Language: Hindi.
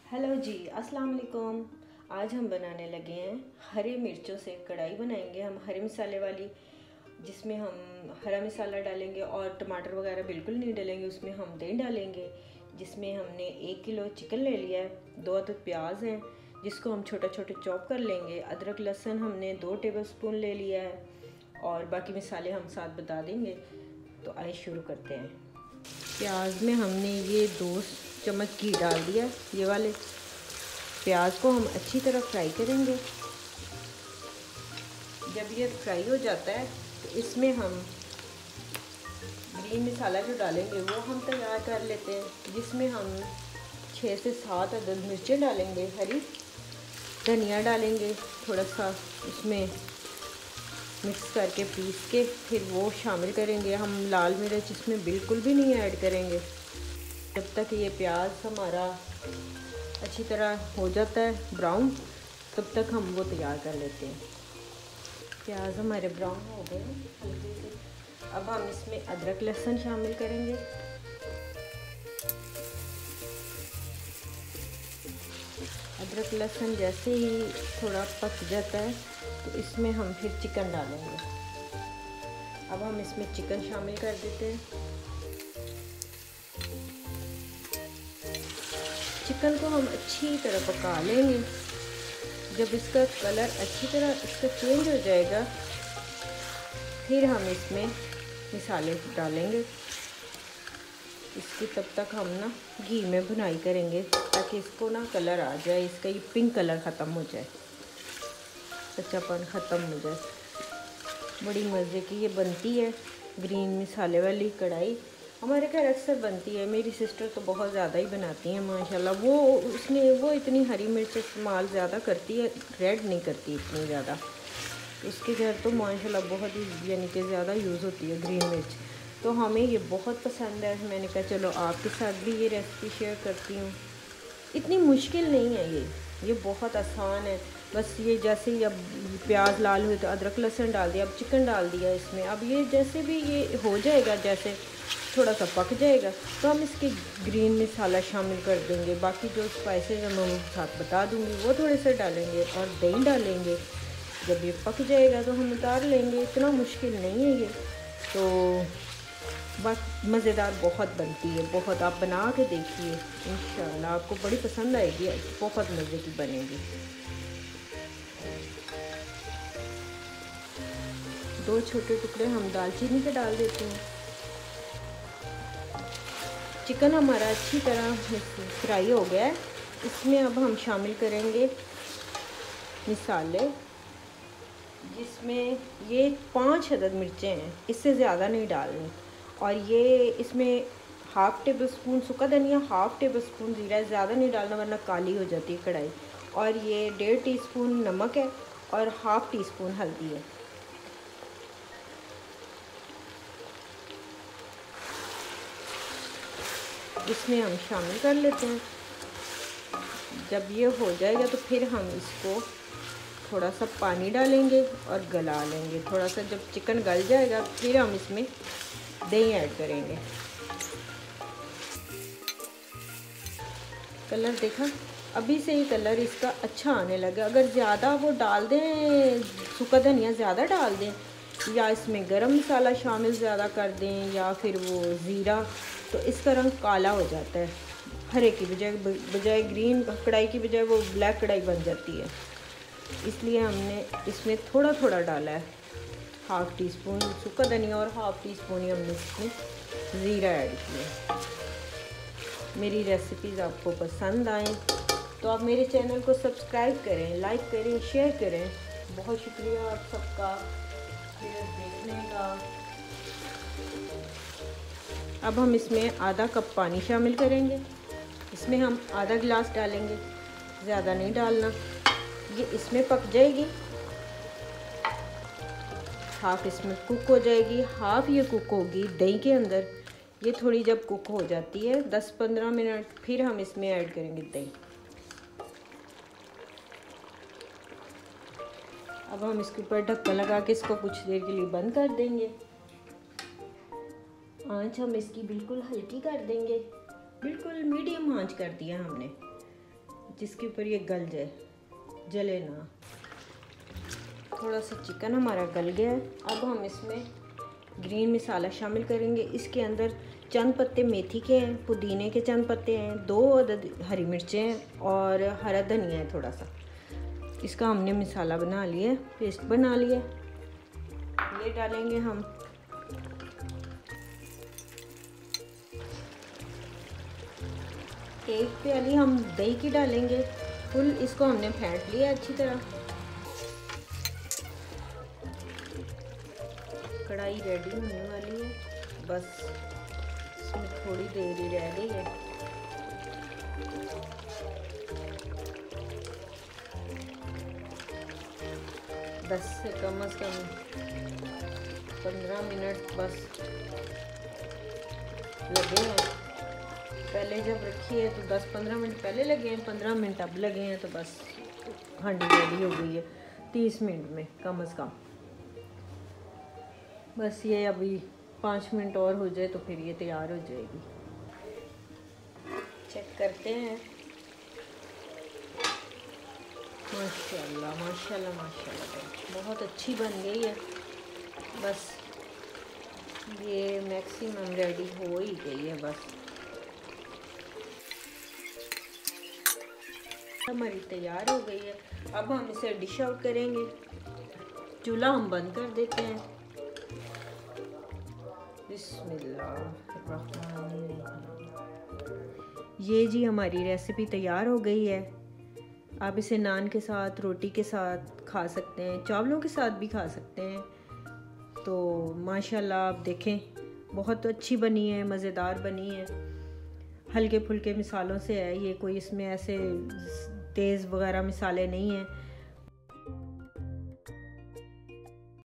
हेलो जी, अस्सलाम वालेकुम। आज हम बनाने लगे हैं हरी मिर्चों से कढ़ाई बनाएंगे हम हरे मसाले वाली, जिसमें हम हरा मसाला डालेंगे और टमाटर वगैरह बिल्कुल नहीं डालेंगे। उसमें हम दही डालेंगे, जिसमें हमने 1 किलो चिकन ले लिया है, 2 अदद प्याज हैं जिसको हम छोटे छोटे चॉप कर लेंगे। अदरक लहसुन हमने 2 टेबलस्पून ले लिया है और बाकी मसाले हम साथ बता देंगे। तो आइए शुरू करते हैं। प्याज में हमने ये 2 चम्मच घी डाल दिया। ये वाले प्याज को हम अच्छी तरह फ्राई करेंगे। जब ये फ्राई हो जाता है तो इसमें हम ग्रीन मसाला जो डालेंगे वो हम तैयार कर लेते हैं, जिसमें हम 6 से 7 अदद मिर्चें डालेंगे, हरी धनिया डालेंगे थोड़ा सा, उसमें मिक्स करके पीस के फिर वो शामिल करेंगे। हम लाल मिर्च इसमें बिल्कुल भी नहीं ऐड करेंगे। जब तक ये प्याज हमारा अच्छी तरह हो जाता है ब्राउन, तब तक हम वो तैयार कर लेते हैं। प्याज हमारे ब्राउन हो गए हल्के से। अब हम इसमें अदरक लहसुन शामिल करेंगे। अदरक लहसुन जैसे ही थोड़ा पक जाता है तो इसमें हम फिर चिकन डालेंगे। अब हम इसमें चिकन शामिल कर देते हैं। चिकन को हम अच्छी तरह पका लेंगे। जब इसका कलर अच्छी तरह इसका चेंज हो जाएगा, फिर हम इसमें मसाले डालेंगे। इसकी तब तक हम ना घी में भुनाई करेंगे ताकि इसको ना कलर आ जाए, इसका ये पिंक कलर ख़त्म हो जाए, कच्चापन ख़त्म हो जाए। बड़ी मज़े की ये बनती है ग्रीन मसाले वाली कढ़ाई। हमारे घर अक्सर बनती है, मेरी सिस्टर तो बहुत ज़्यादा ही बनाती हैं माशाल्लाह। वो इतनी हरी मिर्च इस्तेमाल ज़्यादा करती है, रेड नहीं करती इतनी ज़्यादा। उसके घर तो माशाल्लाह बहुत ही यानी कि ज़्यादा यूज़ होती है ग्रीन मिर्च। तो हमें ये बहुत पसंद है। मैंने कहा चलो आपके साथ भी ये रेसिपी शेयर करती हूँ। इतनी मुश्किल नहीं है ये बहुत आसान है। बस ये जैसे ही अब प्याज लाल हुए तो अदरक लहसुन डाल दिया, अब चिकन डाल दिया इसमें। अब ये जैसे भी ये हो जाएगा, जैसे थोड़ा सा पक जाएगा तो हम इसके ग्रीन मसाला शामिल कर देंगे। बाकी जो स्पाइसेस हम साथ बता दूँगी वो थोड़े से डालेंगे और दही डालेंगे। जब ये पक जाएगा तो हम उतार लेंगे। इतना मुश्किल नहीं है ये, तो बस मज़ेदार बहुत बनती है, बहुत। आप बना के देखिए, इंशाल्लाह आपको बड़ी पसंद आएगी, बहुत मज़े की बनेगी। 2 छोटे टुकड़े हम दालचीनी के डाल देते हैं। चिकन हमारा अच्छी तरह फ्राई हो गया है। इसमें अब हम शामिल करेंगे मसाले, जिसमें ये 5 अदद मिर्चें हैं, इससे ज़्यादा नहीं डालनी। और ये इसमें 1/2 टेबलस्पून सूखा धनिया, 1/2 टेबलस्पून ज़ीरा, ज़्यादा नहीं डालना वरना काली हो जाती है कढ़ाई। और ये 1.5 टीस्पून नमक है और 1/2 टीस्पून हल्दी है। इसमें हम शामिल कर लेते हैं। जब ये हो जाएगा तो फिर हम इसको थोड़ा सा पानी डालेंगे और गला लेंगे। थोड़ा सा जब चिकन गल जाएगा फिर हम इसमें दही ऐड करेंगे। कलर देखा, अभी से ही कलर इसका अच्छा आने लगा। अगर ज़्यादा वो डाल दें, सूखा धनिया ज़्यादा डाल दें या इसमें गरम मसाला शामिल ज़्यादा कर दें या फिर वो ज़ीरा, तो इसका रंग काला हो जाता है। हरे की बजाय ग्रीन कढ़ाई की बजाय वो ब्लैक कढ़ाई बन जाती है। इसलिए हमने इसमें थोड़ा थोड़ा डाला है। 1/2 टीस्पून सूखा धनिया और 1/2 टीस्पून ही हमने इसमें ज़ीरा ऐड किया। मेरी रेसिपीज़ आपको पसंद आएँ तो आप मेरे चैनल को सब्सक्राइब करें, लाइक करें, शेयर करें। बहुत शुक्रिया आप सबका देखने का। अब हम इसमें आधा कप पानी शामिल करेंगे। इसमें हम आधा गिलास डालेंगे, ज़्यादा नहीं डालना। ये इसमें पक जाएगी, हाफ़ इसमें कुक हो जाएगी, हाफ़ ये कुक होगी दही के अंदर। ये थोड़ी जब कुक हो जाती है 10-15 मिनट, फिर हम इसमें ऐड करेंगे दही। अब हम इसके ऊपर ढक्कन लगा के इसको कुछ देर के लिए बंद कर देंगे। आंच हम इसकी बिल्कुल हल्की कर देंगे, बिल्कुल मीडियम आंच कर दिया हमने। जिसके ऊपर ये गल जाए, जले ना। थोड़ा सा चिकन हमारा गल गया है। अब हम इसमें ग्रीन मसाला शामिल करेंगे। इसके अंदर चंद पत्ते मेथी के हैं, पुदीने के चंद पत्ते हैं, 2 अदद हरी मिर्चें हैं और हरा धनिया है थोड़ा सा। इसका हमने मसाला बना लिया, पेस्ट बना लिया। ये डालेंगे हम। एक प्याली हम दही की डालेंगे फुल। इसको हमने फेंट लिया अच्छी तरह। कढ़ाई रेडी होने वाली है, बस इसमें थोड़ी देर ही रह गई है। बस से कम 15 मिनट बस लगे हैं। पहले जब रखी है तो 10-15 मिनट पहले लगे हैं, 15 मिनट अब लगे हैं, तो बस हांडी रेडी हो गई है 30 मिनट में कम से कम। बस ये अभी 5 मिनट और हो जाए तो फिर ये तैयार हो जाएगी। चेक करते हैं। माशाल्लाह माशाल्लाह माशाल्लाह बहुत अच्छी बन गई है। बस ये मैक्सिमम रेडी हो ही गई है। बस हमारी तैयार हो गई है। अब हम इसे डिश आउट करेंगे। चूल्हा हम बंद कर देते हैं। ये जी हमारी रेसिपी तैयार हो गई है। आप इसे नान के साथ, रोटी के साथ खा सकते हैं, चावलों के साथ भी खा सकते हैं। तो माशाल्लाह आप देखें बहुत अच्छी बनी है, मज़ेदार बनी है। हल्के फुल्के मिसालों से है ये, कोई इसमें ऐसे तेज़ वगैरह मिसाले नहीं हैं।